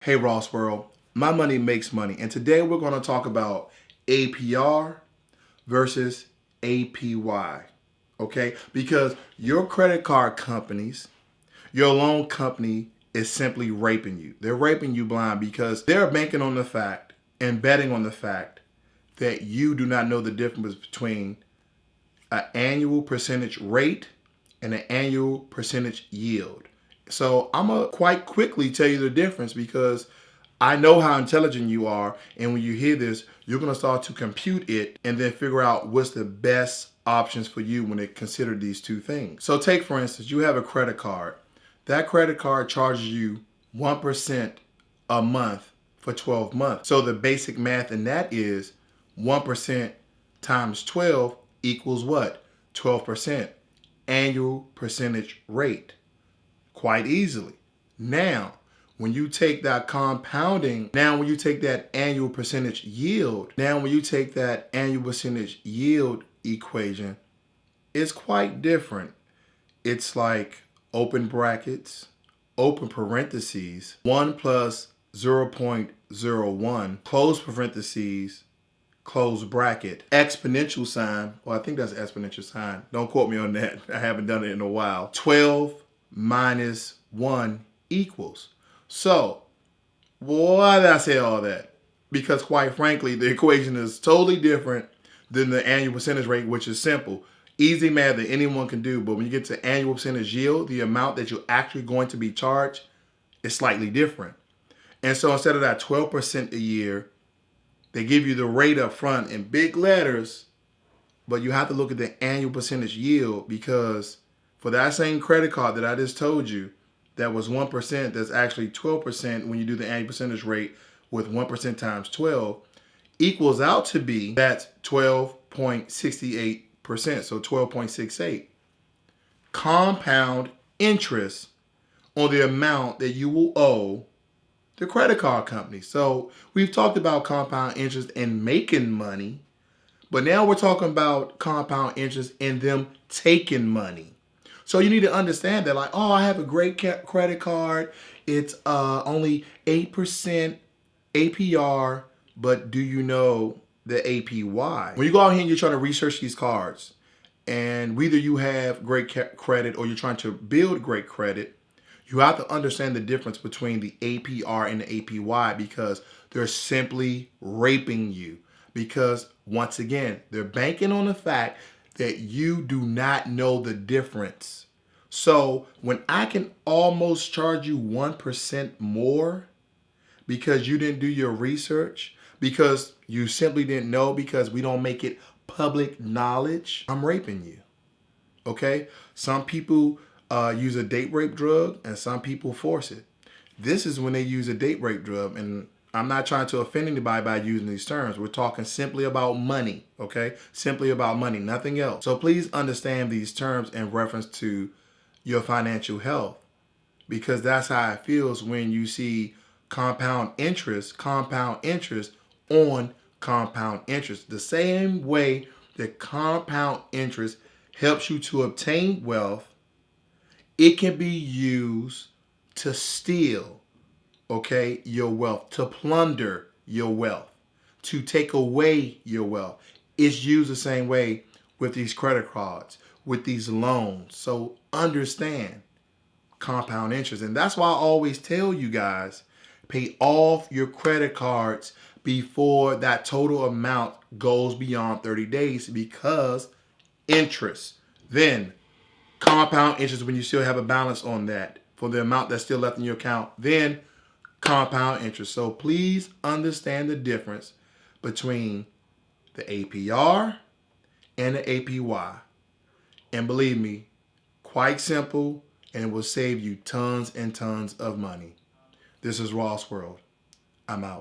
Hey Ross World, my money makes money, and today we're going to talk about APR versus APY, okay? Because your credit card companies, your loan company is simply raping you. They're raping you blind because they're banking on the fact and betting on the fact that you do not know the difference between an annual percentage rate and an annual percentage yield. So I'm going to quite quickly tell you the difference because I know how intelligent you are. And when you hear this, you're going to start to compute it and then figure out what's the best options for you when they consider these two things. So take, for instance, you have a credit card. That credit card charges you 1% a month for 12 months. So the basic math in that is 1% times 12 equals what? 12% annual percentage rate. Quite easily. Now, when you take that compounding, when you take that annual percentage yield, when you take that annual percentage yield equation, it's quite different. It's like open brackets, open parentheses, 1 plus 0.01, close parentheses, close bracket, exponential sign. Well, I think that's an exponential sign. Don't quote me on that. I haven't done it in a while. 12 minus 1 equals. So, why did I say all that? Because quite frankly, the equation is totally different than the annual percentage rate, which is simple. Easy math that anyone can do, but when you get to annual percentage yield, the amount that you're actually going to be charged is slightly different. And so instead of that 12% a year, they give you the rate up front in big letters, but you have to look at the annual percentage yield because for that same credit card that I just told you, that was 1%, that's actually 12% when you do the annual percentage rate with 1% times 12, equals out to be that's 12.68%, so 12.68. Compound interest on the amount that you will owe the credit card company. So we've talked about compound interest and making money, but now we're talking about compound interest and them taking money. So you need to understand that, like, oh, I have a great credit card. It's only 8% APR, but do you know the APY? When you go out here and you're trying to research these cards, and whether you have great credit or you're trying to build great credit, you have to understand the difference between the APR and the APY because they're simply raping you. Because once again, they're banking on the fact that you do not know the difference. So when I can almost charge you 1% more because you didn't do your research, because you simply didn't know, because we don't make it public knowledge, I'm raping you. Okay? Some people use a date rape drug and some people force it. This is when they use a date rape drug, and I'm not trying to offend anybody by using these terms. We're talking simply about money, okay? Simply about money, nothing else. So please understand these terms in reference to your financial health, because that's how it feels when you see compound interest on compound interest. The same way that compound interest helps you to obtain wealth, it can be used to steal, okay, your wealth, to plunder your wealth, to take away your wealth. It's used the same way with these credit cards, with these loans. So understand compound interest. And that's why I always tell you guys, pay off your credit cards before that total amount goes beyond 30 days because interest. Then compound interest when you still have a balance on that for the amount that's still left in your account. Then compound interest. So please understand the difference between the APR and the APY. And believe me, quite simple, and it will save you tons and tons of money. This is Ross World. I'm out.